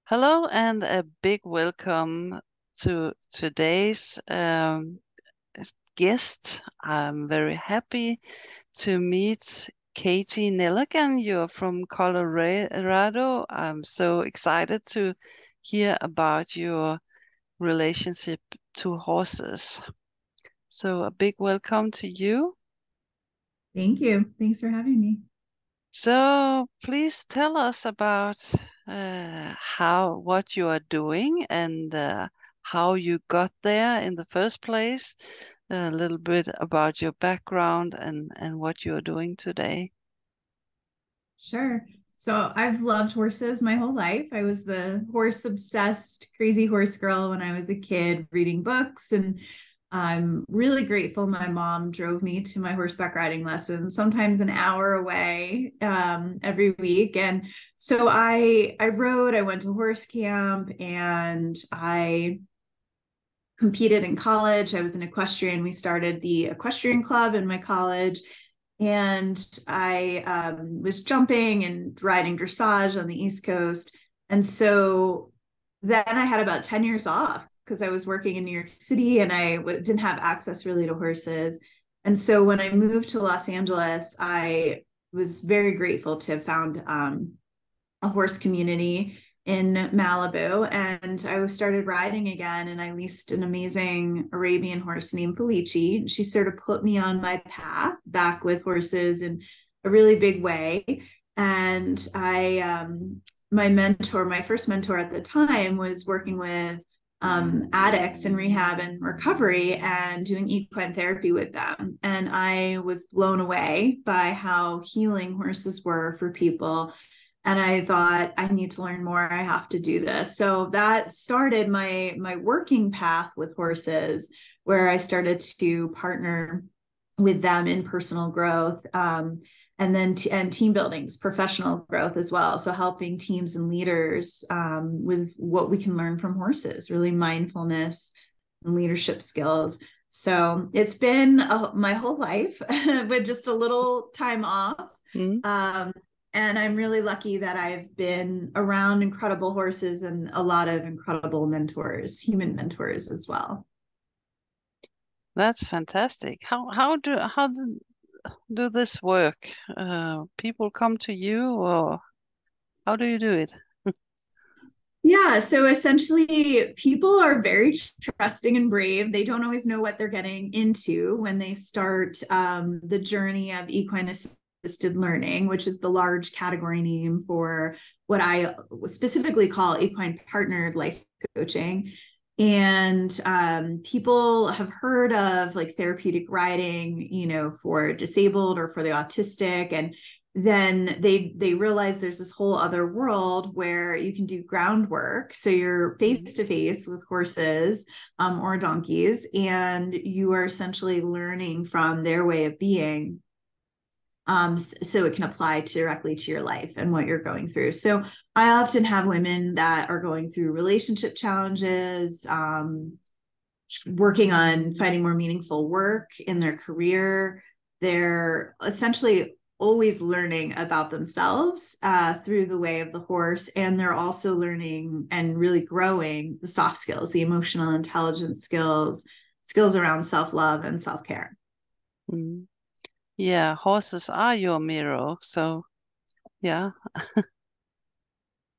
Hello and a big welcome to today's guest. I'm very happy to meet Katie Neligan. You're from Colorado. I'm so excited to hear about your relationship to horses. So a big welcome to you. Thank you. Thanks for having me. So please tell us about what you are doing and how you got there in the first place. A little bit about your background and what you are doing today. Sure. So I've loved horses my whole life. I was the horse obsessed, crazy horse girl when I was a kid, reading books. And I'm really grateful my mom drove me to my horseback riding lessons, sometimes an hour away every week. And so I rode, I went to horse camp, and I competed in college. I was an equestrian. We started the equestrian club in my college. And I was jumping and riding dressage on the East Coast. And so then I had about 10 years off because I was working in New York City, and I didn't have access really to horses. And so when I moved to Los Angeles, I was very grateful to have found a horse community in Malibu, and I started riding again, and I leased an amazing Arabian horse named Felici. She sort of put me on my path back with horses in a really big way. And my first mentor at the time was working with addicts in rehab and recovery and doing equine therapy with them. And I was blown away by how healing horses were for people, and I thought, I need to learn more. I have to do this. So that started my working path with horses, where I started to partner with them in personal growth, and then and team buildings, professional growth as well. So helping teams and leaders with what we can learn from horses, really mindfulness and leadership skills. So it's been my whole life with just a little time off. Mm, Um, and I'm really lucky that I've been around incredible horses and a lot of incredible mentors, human mentors as well. that's fantastic. How do this work? People come to you, or how do you do it? Yeah, so essentially, people are very trusting and brave. They don't always know what they're getting into when they start the journey of equine assisted learning, which is the large category name for what I specifically call equine partnered life coaching. And people have heard of like therapeutic riding, for disabled or for the autistic, and then they realize there's this whole other world where you can do groundwork. So you're Mm. face to face with horses or donkeys, and you are essentially learning from their way of being, so it can apply directly to your life and what you're going through. So I often have women that are going through relationship challenges, working on finding more meaningful work in their career. They're essentially always learning about themselves through the way of the horse. And they're also learning and really growing the soft skills, the emotional intelligence skills, skills around self love and self care. Mm. Yeah, horses are your mirror. So yeah.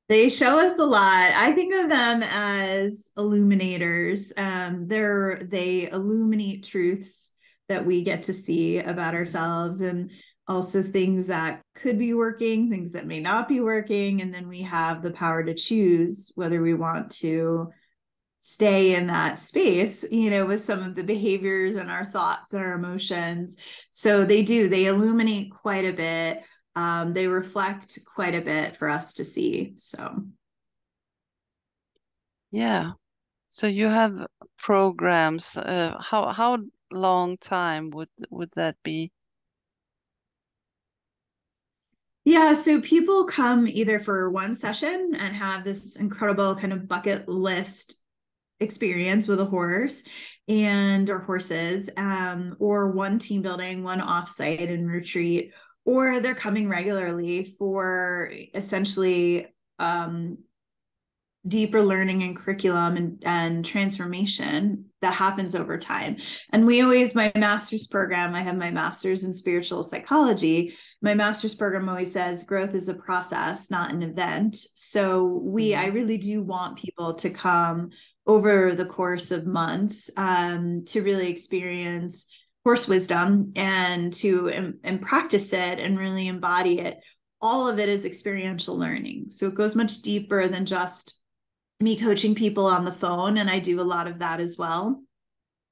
They show us a lot. I think of them as illuminators. They illuminate truths that we get to see about ourselves, and also things that could be working, things that may not be working. And then we have the power to choose whether we want to stay in that space, with some of the behaviors and our thoughts and our emotions. So they illuminate quite a bit. They reflect quite a bit for us to see. So Yeah. So you have programs. How long time would that be? yeah, so people come either for one session and have this incredible kind of bucket list experience with a horse and or horses, or one team building, one offsite and retreat, or they're coming regularly for essentially deeper learning and curriculum and transformation that happens over time. And my master's program, I have my master's in spiritual psychology. My master's program always says growth is a process, not an event. So I really do want people to come over the course of months to really experience horse wisdom and and practice it and really embody it. All of it is experiential learning. So it goes much deeper than just me coaching people on the phone, and I do a lot of that as well.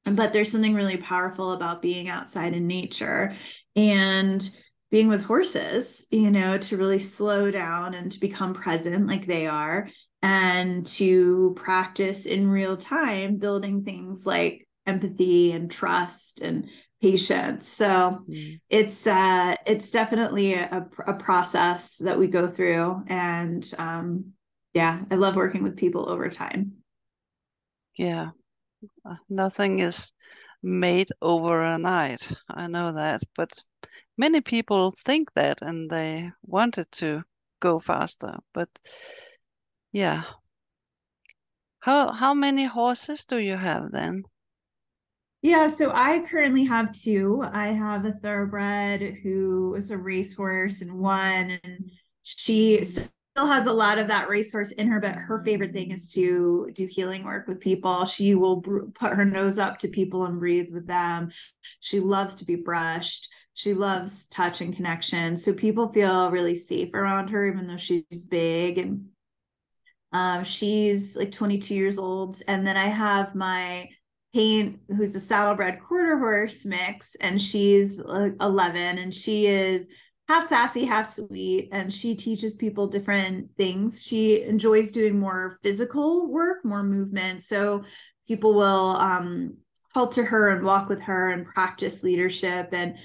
But there's something really powerful about being outside in nature and being with horses, to really slow down and to become present like they are, and to practice in real time, building things like empathy and trust and patience. So it's definitely a process that we go through. And yeah, I love working with people over time. Yeah, nothing is made overnight. I know that, but many people think that and they wanted to go faster. But yeah, how many horses do you have then? Yeah, so I currently have two. I have a thoroughbred who is a racehorse and one, and she still has a lot of that racehorse in her, but her favorite thing is to do healing work with people. She will put her nose up to people and breathe with them. She loves to be brushed. She loves touch and connection. So people feel really safe around her, even though she's big. And she's like 22 years old. And then I have my Paint, who's a saddlebred quarter horse mix, and she's 11, and she is half sassy, half sweet, and she teaches people different things. She enjoys doing more physical work, more movement. So people will halt to her and walk with her and practice leadership and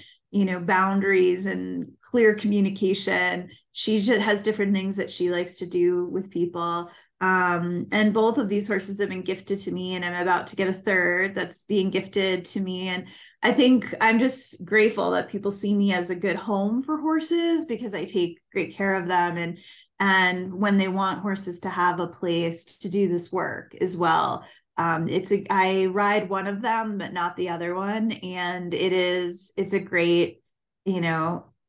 boundaries and clear communication. She just has different things that she likes to do with people. And both of these horses have been gifted to me, and I'm about to get a third that's being gifted to me. And I think I'm just grateful that people see me as a good home for horses, because I take great care of them. And when they want horses to have a place to do this work as well. I ride one of them, but not the other one. And it's a great,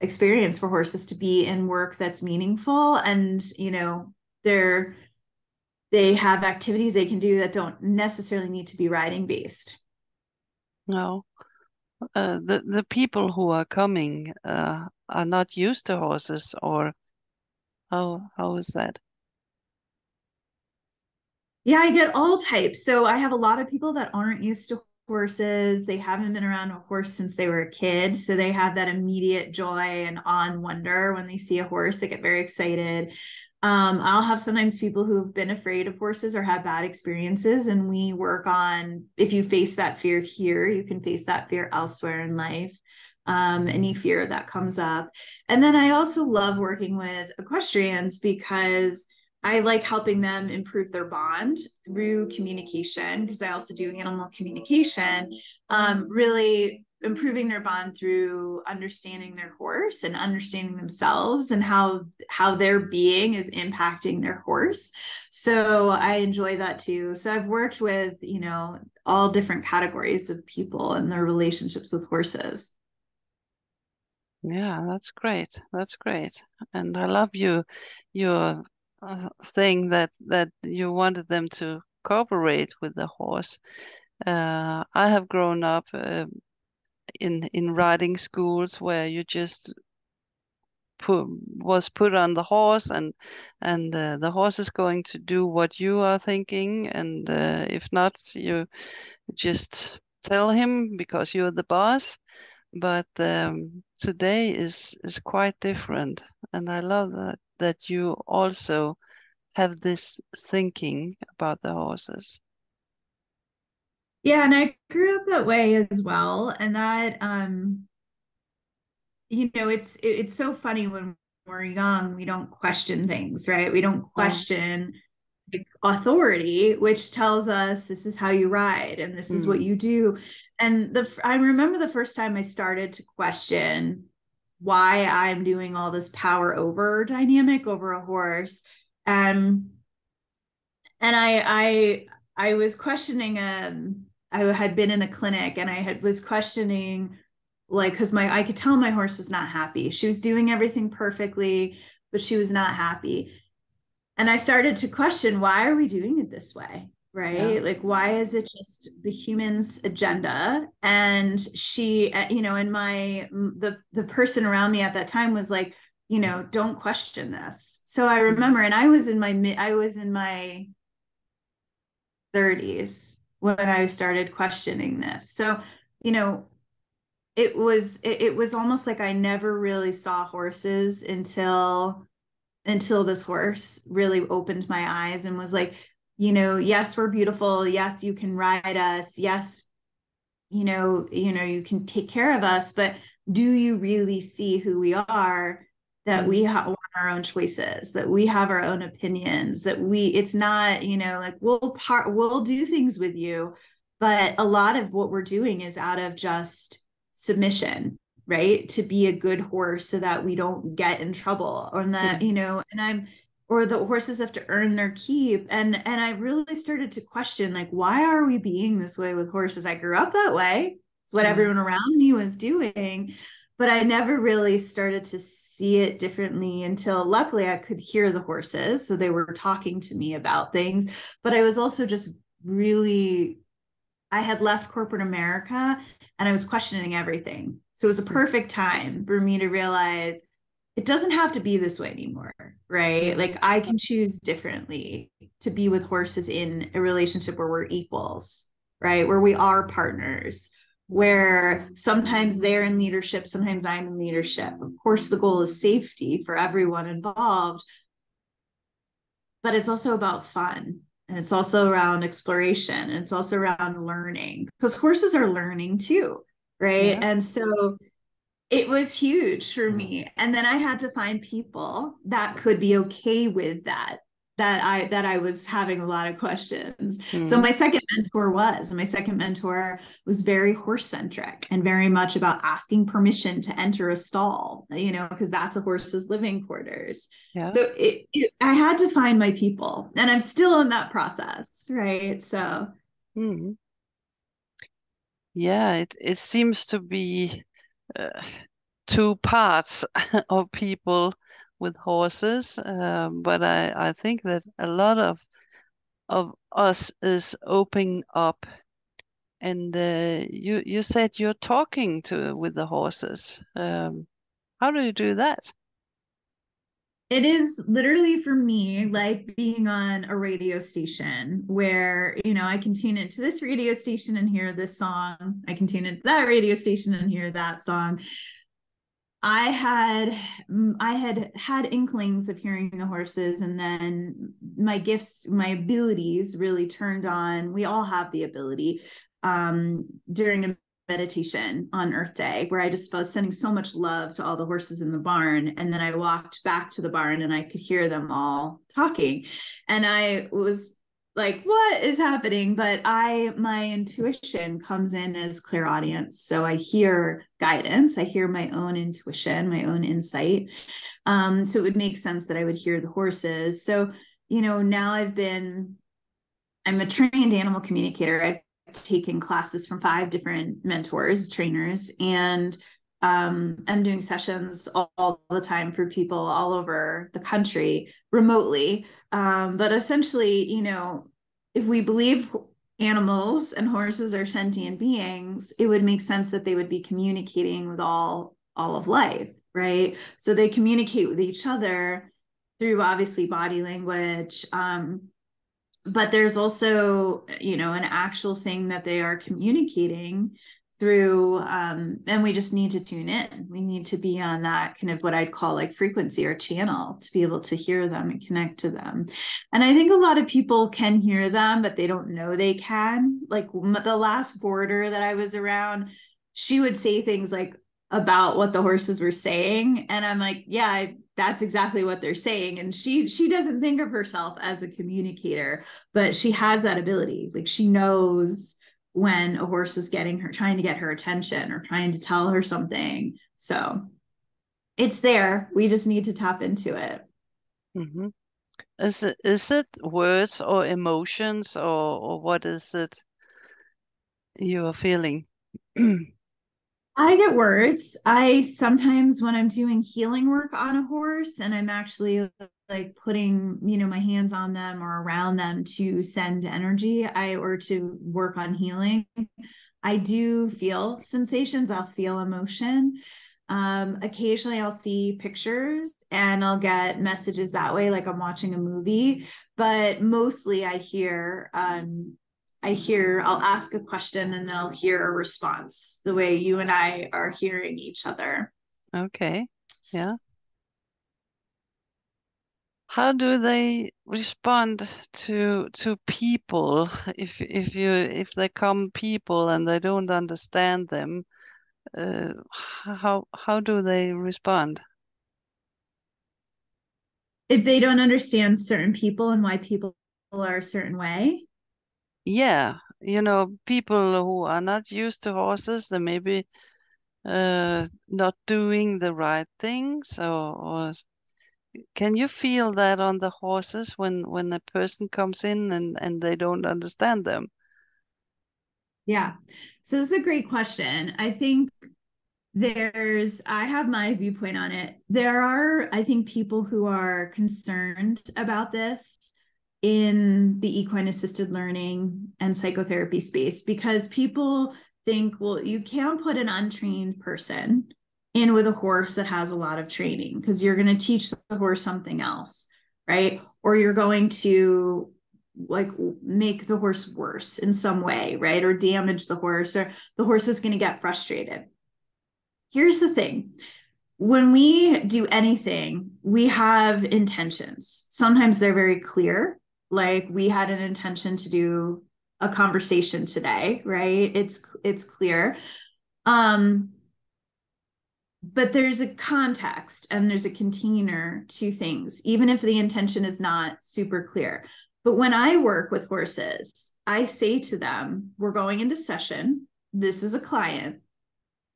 experience for horses to be in work that's meaningful. And, they have activities they can do that don't necessarily need to be riding based. No, the people who are coming are not used to horses, or how is that? Yeah, I get all types. So I have a lot of people that aren't used to horses. They haven't been around a horse since they were a kid. So they have that immediate joy and awe and wonder when they see a horse. They get very excited. I'll have sometimes people who've been afraid of horses or have bad experiences. And we work on, if you face that fear here, you can face that fear elsewhere in life. Any fear that comes up. And then I also love working with equestrians, because I like helping them improve their bond through communication, because I also do animal communication, really improving their bond through understanding their horse and understanding themselves and how their being is impacting their horse. So I enjoy that too. So I've worked with, all different categories of people and their relationships with horses. Yeah, that's great. That's great. And I love your thing that you wanted them to cooperate with the horse. I have grown up in riding schools where you just put on the horse, and the horse is going to do what you are thinking, and if not, you just tell him because you're the boss. But today is quite different, and I love that you also have this thinking about the horses. Yeah, and I grew up that way as well. And that it's so funny when we're young, we don't question things, right? We don't No. question like authority, which tells us this is how you ride and this is what Mm. you do. And I remember the first time I started to question why I'm doing all this power over dynamic over a horse. Um, And I was questioning, I had been in a clinic and was questioning, like, because I could tell my horse was not happy. She was doing everything perfectly, but she was not happy. And I started to question, why are we doing it this way? Yeah. Right? Like, why is it just the human's agenda? And she, and the person around me at that time was like, don't question this. So I Mm. remember, and I was in my 30s when I started questioning this. So, you know, it was almost like I never really saw horses until this horse really opened my eyes and was like, yes, we're beautiful. Yes, you can ride us. Yes, you can take care of us, but do you really see who we are? That we Mm. want our own choices, that we have our own opinions, that it's not, like we'll do things with you, but a lot of what we're doing is out of just submission, right? To be a good horse so that we don't get in trouble, or that, Mm. or the horses have to earn their keep. And I really started to question, like, why are we being this way with horses? I grew up that way. It's what Yeah. everyone around me was doing, but I never really started to see it differently until luckily I could hear the horses. So they were talking to me about things, but I was also just really, I had left corporate America and I was questioning everything. So it was a Mm. perfect time for me to realize it doesn't have to be this way anymore, right? Mm. Like I can choose differently to be with horses in a relationship where we're equals, right? Where we are partners, where sometimes they're in leadership, sometimes I'm in leadership. Of course, the goal is safety for everyone involved, but it's also about fun. And it's also around exploration. And it's also around learning because horses are learning too, right? Yeah. And so it was huge for me. And then I had to find people that could be okay with that I was having a lot of questions. So Mm. my second mentor was very horse centric and very much about asking permission to enter a stall, because that's a horse's living quarters. Yeah. So I had to find my people, and I'm still in that process, right? So Mm. Yeah. It seems to be uh, two parts of people with horses, but I think that a lot of us is opening up. And you said you're talking to with the horses. How do you do that? it is literally for me like being on a radio station where, I can tune into this radio station and hear this song. I can tune into that radio station and hear that song. I had I had inklings of hearing the horses, and then my gifts, my abilities really turned on. We all have the ability during a meditation on Earth Day, where I just was sending so much love to all the horses in the barn, and then I walked back to the barn and I could hear them all talking, and I was like, what is happening? But my intuition comes in as clairaudience. So I hear guidance, I hear my own intuition, my own insight. So it would make sense that I would hear the horses. So, now I'm a trained animal communicator. I've taken classes from 5 different mentors, trainers, and I'm doing sessions all the time for people all over the country remotely. But essentially, if we believe animals and horses are sentient beings, it would make sense that they would be communicating with all of life, right? So they communicate with each other through obviously body language, but there's also, an actual thing that they are communicating through, and we just need to tune in. We need to be on that kind of what I'd call like frequency or channel to be able to hear them and connect to them. And I think a lot of people can hear them, but they don't know they can. Like the last boarder that I was around, she would say things like about what the horses were saying, and I'm like, yeah, that's exactly what they're saying. And she doesn't think of herself as a communicator, but she has that ability. Like she knows when a horse is trying to get her attention or trying to tell her something. So it's there. We just need to tap into it. Hmm. Is it words or emotions, or what is it you are feeling? I get words. I sometimes, when I'm doing healing work on a horse and I'm actually like putting, my hands on them or around them to send energy, or to work on healing, I do feel sensations. I'll feel emotion. Occasionally I'll see pictures and I'll get messages that way, like I'm watching a movie, but mostly I'll ask a question and then I'll hear a response the way you and I are hearing each other. Okay. Yeah. How do they respond to people if they come people and they don't understand them? How do they respond? If they don't understand certain people and why people are a certain way. Yeah, people who are not used to horses, they maybe not doing the right things, or can you feel that on the horses when a person comes in and they don't understand them? Yeah. So this is a great question. I think I have my viewpoint on it. There are, I think, people who are concerned about this in the equine assisted learning and psychotherapy space, because people think, well, you can't put an untrained person in with a horse that has a lot of training because you're going to teach the horse something else, right? Or you're going to like make the horse worse in some way, right? Or damage the horse, or the horse is going to get frustrated. Here's the thing. When we do anything, we have intentions. Sometimes they're very clear. Like we had an intention to do a conversation today, right? It's clear. Um, but there's a context and there's a container to things, even if the intention is not super clear. But when I work with horses, I say to them, we're going into session. This is a client.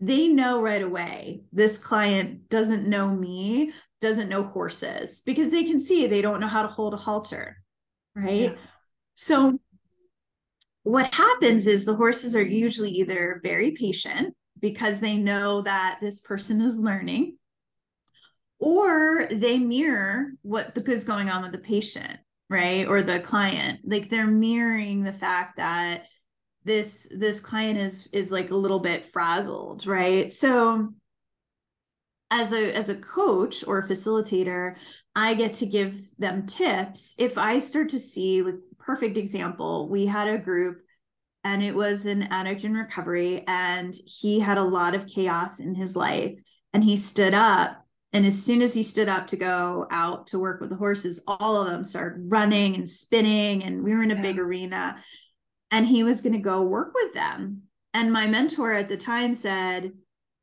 They know right away this client doesn't know me, doesn't know horses, because they can see they don't know how to hold a halter, right? Yeah. So what happens is the horses are usually either very patient because they know that this person is learning, or they mirror what is going on with the patient, right? Or the client. Like they're mirroring the fact that this client is like a little bit frazzled, right? So as a coach or a facilitator, I get to give them tips. If I start to see, like, perfect example, we had a group and it was an addict in recovery and he had a lot of chaos in his life, and he stood up, and as soon as he stood up to go out to work with the horses, all of them started running and spinning, and we were in a big Yeah. arena, and he was going to go work with them. And my mentor at the time said,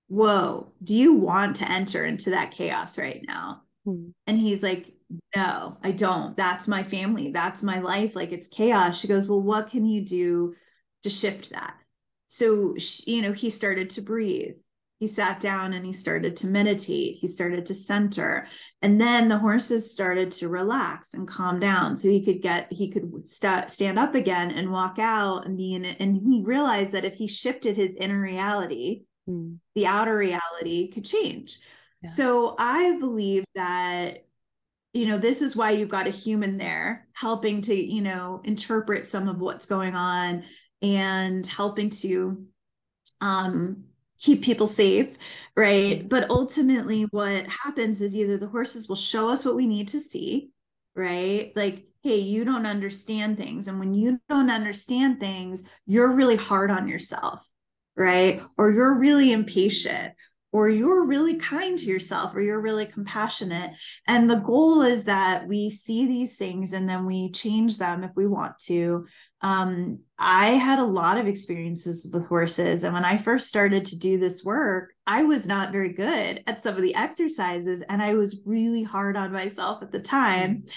whoa, do you want to enter into that chaos right now? Hmm. And he's like, no, I don't. That's my family. That's my life. Like it's chaos. She goes, well, what can you do to shift that? So, he started to breathe. He sat down and he started to meditate. He started to center. And then the horses started to relax and calm down. So he could stand up again and walk out and be in it. And he realized that if he shifted his inner reality, Hmm. the outer reality could change. Yeah. So I believe that, this is why you've got a human there helping to, interpret some of what's going on and helping to um, keep people safe, right? Hmm. But ultimately, what happens is either the horses will show us what we need to see, right? Like, hey, you don't understand things. And when you don't understand things, you're really hard on yourself, right? Or you're really impatient, or you're really kind to yourself, or you're really compassionate. And the goal is that we see these things and then we change them if we want to. I had a lot of experiences with horses. And when I first started to do this work, I was not very good at some of the exercises. And I was really hard on myself at the time. Hmm.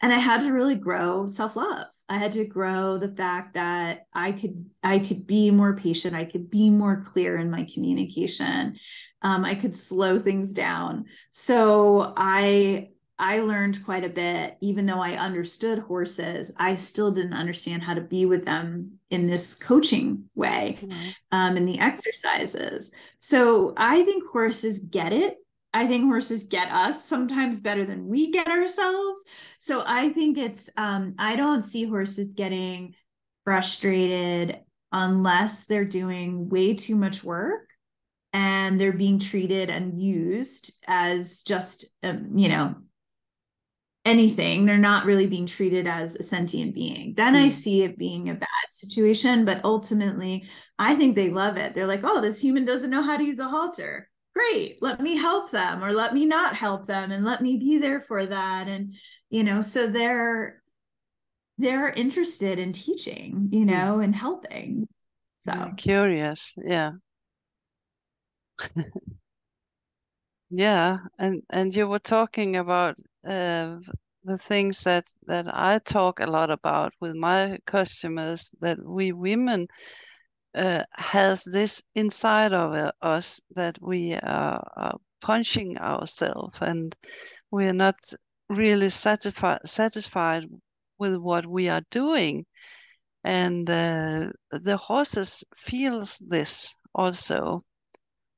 And I had to really grow self-love. I had to grow the fact that I could be more patient. I could be more clear in my communication. I could slow things down. So I learned quite a bit. Even though I understood horses, I still didn't understand how to be with them in this coaching way, Mm-hmm. in the exercises. So I think horses get it. I think horses get us sometimes better than we get ourselves. So I think I don't see horses getting frustrated unless they're doing way too much work and they're being treated and used as just, anything. They're not really being treated as a sentient being. Then I see it being a bad situation. But ultimately, I think they love it. They're like, oh, this human doesn't know how to use a halter. Great. Let me help them, or let me not help them, and let me be there for that. And, so they're interested in teaching, and helping. They're So curious. Yeah. Yeah. And you were talking about the things that I talk a lot about with my customers, that we women has this inside of us that we are punching ourselves, and we are not really satisfied with what we are doing. And the horses feels this also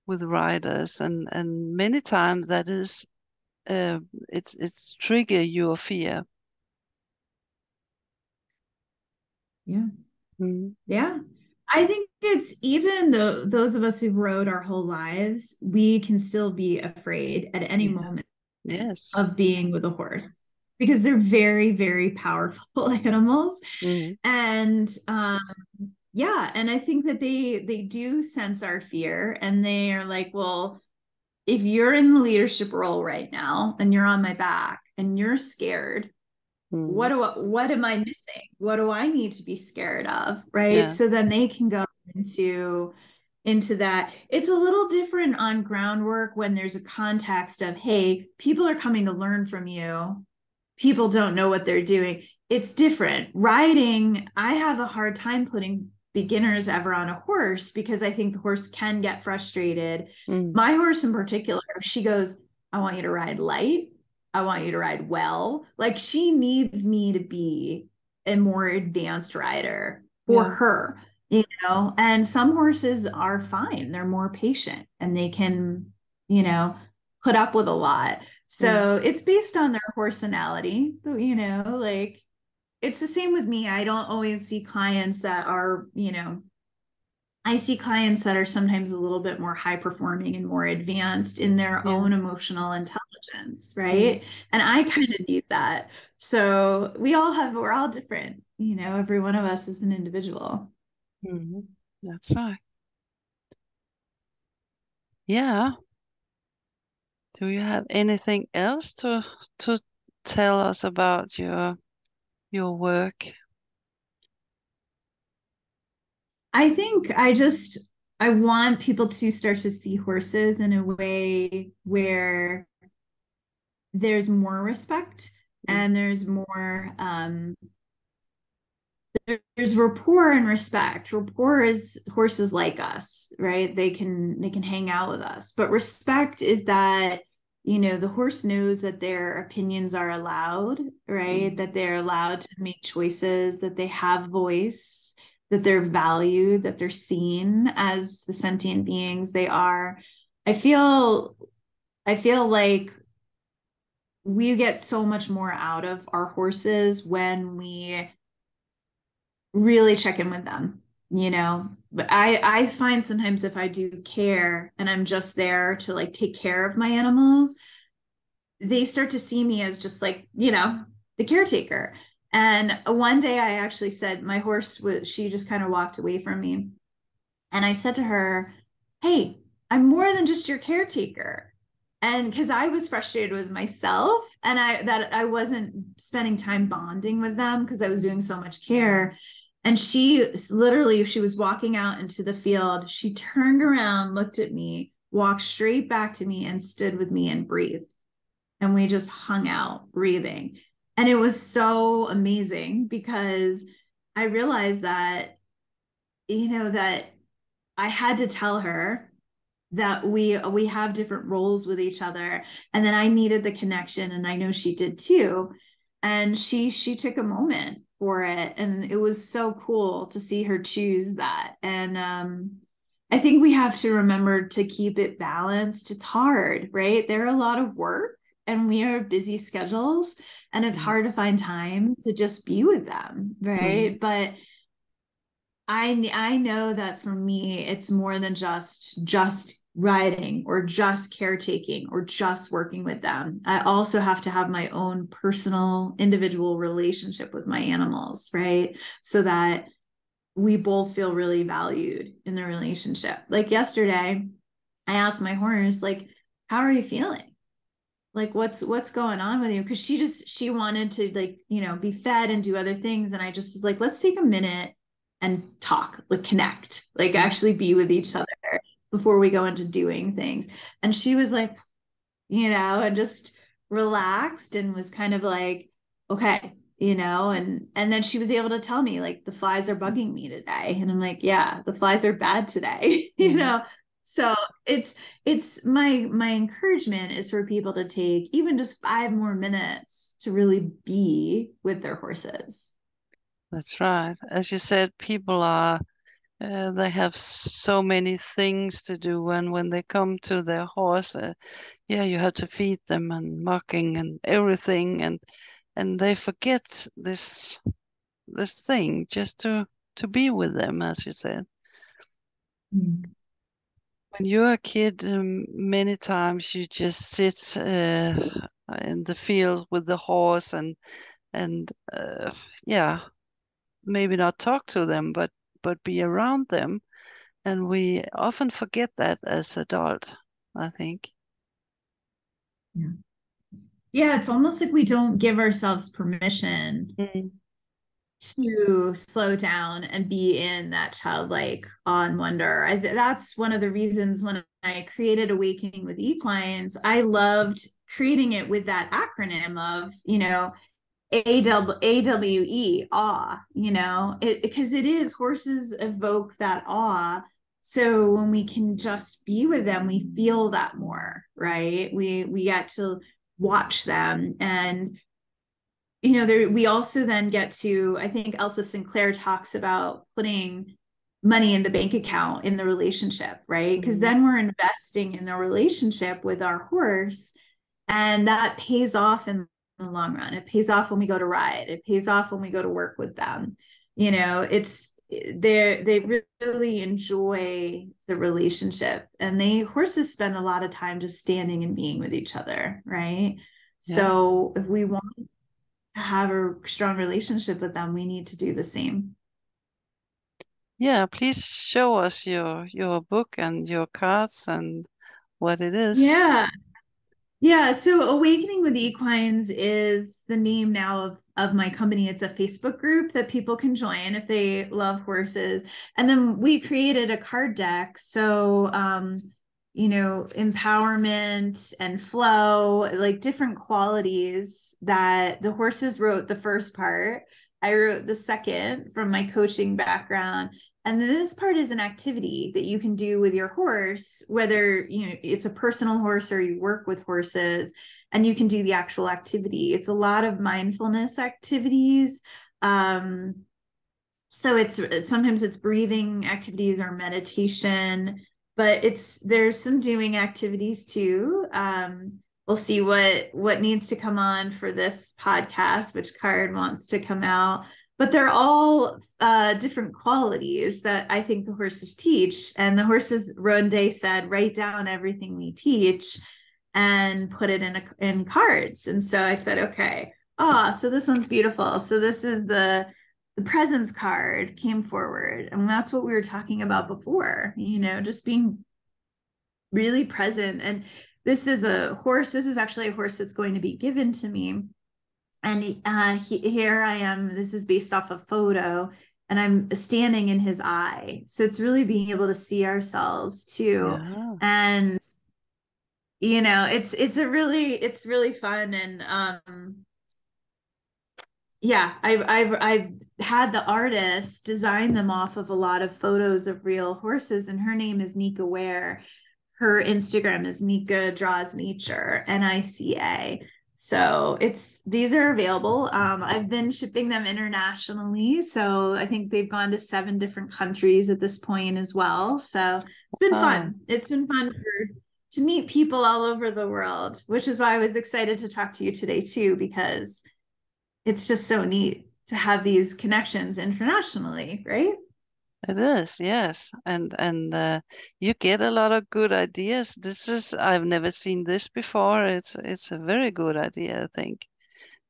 with riders, and many times that is uh, it's trigger your fear. yeah. Mm. Yeah. I think it's even though those of us who've rode our whole lives, we can still be afraid at any Yeah. moment Yes. of being with a horse because they're very, very powerful animals. Mm. And yeah, and I think that they do sense our fear and they are like, well, if you're in the leadership role right now and you're on my back and you're scared, Mm. what am I missing? What do I need to be scared of? Right. Yeah. So then they can go into that. It's a little different on groundwork when there's a context of, hey, people are coming to learn from you. People don't know what they're doing. It's different. Riding, I have a hard time putting beginners ever on a horse because I think the horse can get frustrated. Mm. My horse in particular, she goes, I want you to ride light. I want you to ride well. Like she needs me to be a more advanced rider for Yeah. her, and some horses are fine. They're more patient and they can, put up with a lot. Mm. So it's based on their personality, like it's the same with me. I don't always see clients that are, I see clients that are sometimes a little bit more high performing and more advanced in their Yeah. own emotional intelligence, Mm. right? And I kind of need that. So we're all different, every one of us is an individual. Mm. That's right. Yeah. Do you have anything else to tell us about your work? I think I want people to start to see horses in a way where there's more respect Mm. and there's rapport and respect. Rapport is horses like us, right? They can hang out with us. But respect is that, the horse knows that their opinions are allowed, right? Mm. That they're allowed to make choices, that they have voice, that they're valued, that they're seen as the sentient beings they are. I feel I feel like we get so much more out of our horses when we really check in with them, but I find sometimes if I do care and I'm just there to like take care of my animals, they start to see me as just like, the caretaker. And one day I actually said my horse was she just kind of walked away from me, and I said to her, hey, I'm more than just your caretaker. And because I was frustrated with myself and I wasn't spending time bonding with them because I was doing so much care. And she was walking out into the field. She turned around, looked at me, walked straight back to me, and stood with me and breathed. And we just hung out breathing. And it was so amazing because I realized that, that I had to tell her that we have different roles with each other, and then I needed the connection, and I know she did too, and she took a moment for it, and it was so cool to see her choose that. And I think we have to remember to keep it balanced. It's hard, right? They're a lot of work, and we are busy schedules, and it's Mm. hard to find time to just be with them, Mm. right? But I know that for me, it's more than just riding or just caretaking or just working with them. I also have to have my own personal individual relationship with my animals, right? So that we both feel really valued in the relationship. Like yesterday, I asked my horse, like, how are you feeling? Like what's going on with you? Because she wanted to, like, be fed and do other things. And I just was like, let's take a minute and talk, like connect, like Mm. actually be with each other before we go into doing things. And she was like, and just relaxed and was kind of like, okay, and then she was able to tell me, like, the flies are bugging me today. And I'm like, yeah, the flies are bad today. Mm. So it's my encouragement is for people to take even just 5 more minutes to really be with their horses. That's right. As you said, people are they have so many things to do, and when they come to their horse, yeah, you have to feed them and mucking and everything, and they forget this thing just to be with them, as you said. Mm. When you're a kid, many times you just sit in the field with the horse and yeah, maybe not talk to them, but be around them. And we often forget that as adult, I think. Yeah. Yeah, it's almost like we don't give ourselves permission Mm. to slow down and be in that childlike awe and wonder. That's one of the reasons when I created Awakening with Equines, I loved creating it with that acronym of, AWE, awe, because it is, horses evoke that awe. So when we can just be with them, we feel that more, right? We get to watch them, and we also then get to, I think Elsa Sinclair talks about putting money in the bank account in the relationship, right? Because Mm. then we're investing in the relationship with our horse, and that pays off in the long run. It pays off when we go to ride. It pays off when we go to work with them. It's they really enjoy the relationship, and horses spend a lot of time just standing and being with each other, right? Yeah. So if we want have a strong relationship with them, we need to do the same. Yeah, please show us your book and your cards and what it is. Yeah. Yeah. So Awakening with Equines is the name now of my company. It's a Facebook group that people can join if they love horses. And then we created a card deck. So, empowerment and flow, like different qualities that the horses wrote the first part. I wrote the second from my coaching background. And then this part is an activity that you can do with your horse, whether it's a personal horse or you work with horses, and you can do the actual activity. It's a lot of mindfulness activities. So sometimes it's breathing activities or meditation, but there's some doing activities too. We'll see what needs to come on for this podcast, which card wants to come out, but they're all different qualities that I think the horses teach. And the horses, Ronde said, write down everything we teach and put it in cards. And so I said, okay, so this one's beautiful. So this is the presence card came forward. And that's what we were talking about before, just being really present. And this is a horse. This is actually a horse that's going to be given to me. And here I am. This is based off a photo, and I'm standing in his eye. So it's really being able to see ourselves too. Yeah. And it's really fun. And yeah, I've had the artist design them off of a lot of photos of real horses, and her name is Nika Ware. her Instagram is Nika Draws Nature, Nica. So these are available. I've been shipping them internationally. So I think they've gone to 7 different countries at this point as well. So it's been Wow. fun. It's been fun to meet people all over the world, which is why I was excited to talk to you today too, because it's just so neat to have these connections internationally, right? It is, yes. And you get a lot of good ideas. I've never seen this before. It's a very good idea, I think.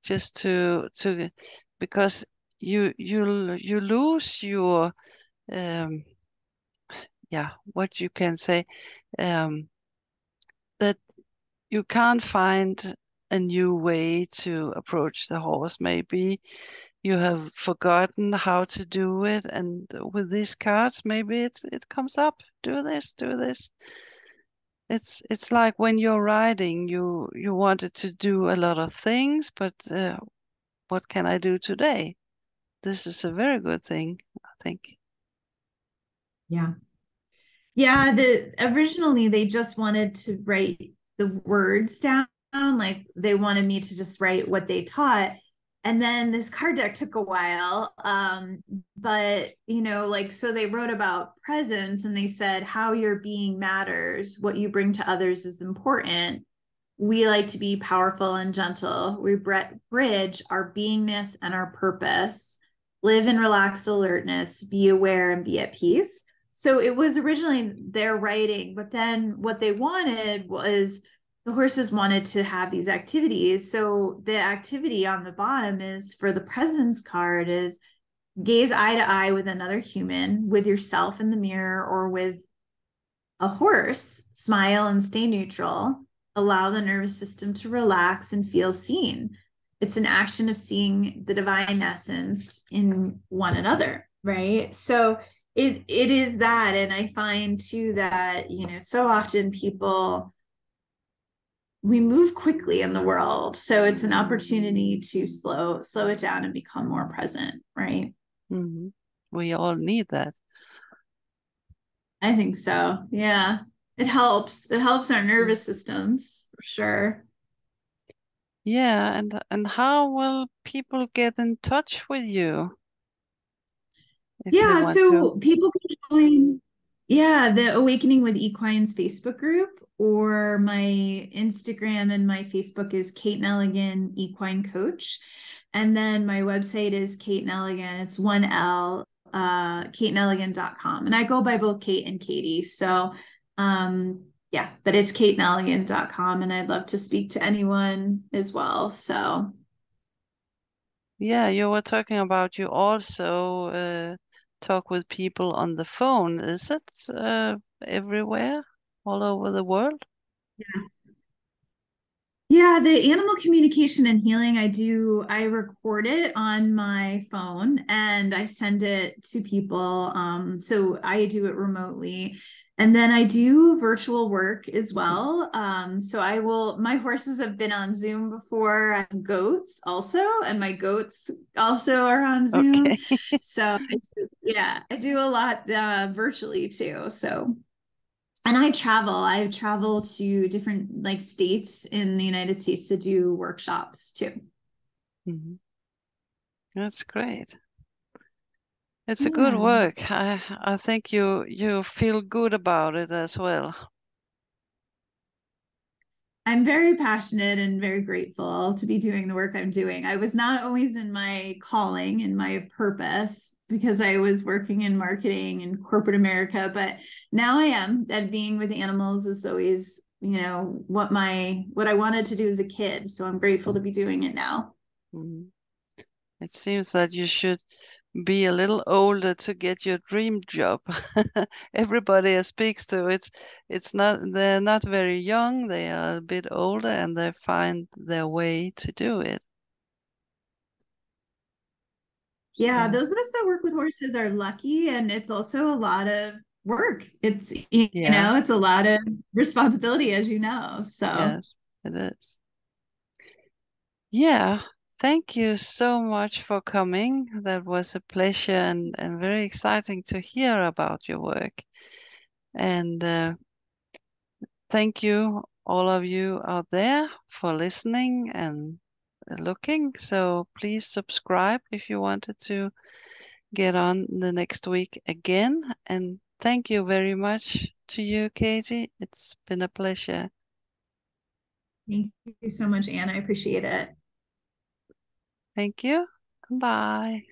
Just to because you lose your yeah, what you can say, um that you can't find a new way to approach the horse. Maybe you have forgotten how to do it, and with these cards, maybe it comes up. Do this, do this. It's like when you're riding, you wanted to do a lot of things, but what can I do today? This is a very good thing, I think. Yeah. Yeah, originally they just wanted to write the words down, like they wanted me to just write what they taught. And then this card deck took a while. But like so they wrote about presence and they said how your being matters, what you bring to others is important. We like to be powerful and gentle. We bridge our beingness and our purpose, live in relaxed alertness, be aware and be at peace. So it was originally their writing, but then what they wanted was the horses wanted to have these activities. So the activity on the bottom is for the presence card is gaze eye to eye with another human, with yourself in the mirror, or with a horse, smile and stay neutral. Allow the nervous system to relax and feel seen. It's an action of seeing the divine essence in one another, right? So it is that. And I find too that, so often people we move quickly in the world. So it's an opportunity to slow it down and become more present, right? Hmm. We all need that. I think so. Yeah. It helps. It helps our Mm. nervous systems for sure. Yeah, and how will people get in touch with you if they Yeah, want to? so people can join, yeah, the Awakening with Equines Facebook group, or my Instagram and my Facebook is Kate Neligan Equine Coach. And then my website is Kate Neligan. It's 1L, kateneligan.com. And I go by both Kate and Katie. So yeah, but it's kateneligan.com. And I'd love to speak to anyone as well. So Yeah, you were talking about you also talk with people on the phone. Is it everywhere, all over the world? yes. Yeah, the animal communication and healing, I record it on my phone and I send it to people. So I do it remotely. And then I do virtual work as well. So my horses have been on Zoom before. I have goats also, and my goats also are on Zoom. Okay. So yeah, I do a lot virtually too. So and I travel to different like states in the United States to do workshops too. Mhm. That's great. It's a good Yeah. work. I think you feel good about it as well. I'm very passionate and very grateful to be doing the work I'm doing. I was not always in my calling and my purpose because I was working in marketing in corporate America, but now I am. And being with animals is always, what I wanted to do as a kid. So I'm grateful to be doing it now. Mhm. It seems that you should be a little older to get your dream job. Everybody I speaks to, it's not they're not very young, they are a bit older and they find their way to do it. Yeah, So those of us that work with horses are lucky, and it's also a lot of work. yeah, It's a lot of responsibility, as you know. So, yes, it is. Yeah, thank you so much for coming. That was a pleasure and very exciting to hear about your work. And thank you, all of you out there, for listening and looking. So please subscribe if you wanted to get on the next week again. And thank you very much to you, Katie. It's been a pleasure. Thank you so much, Anne. I appreciate it. Thank you. Bye.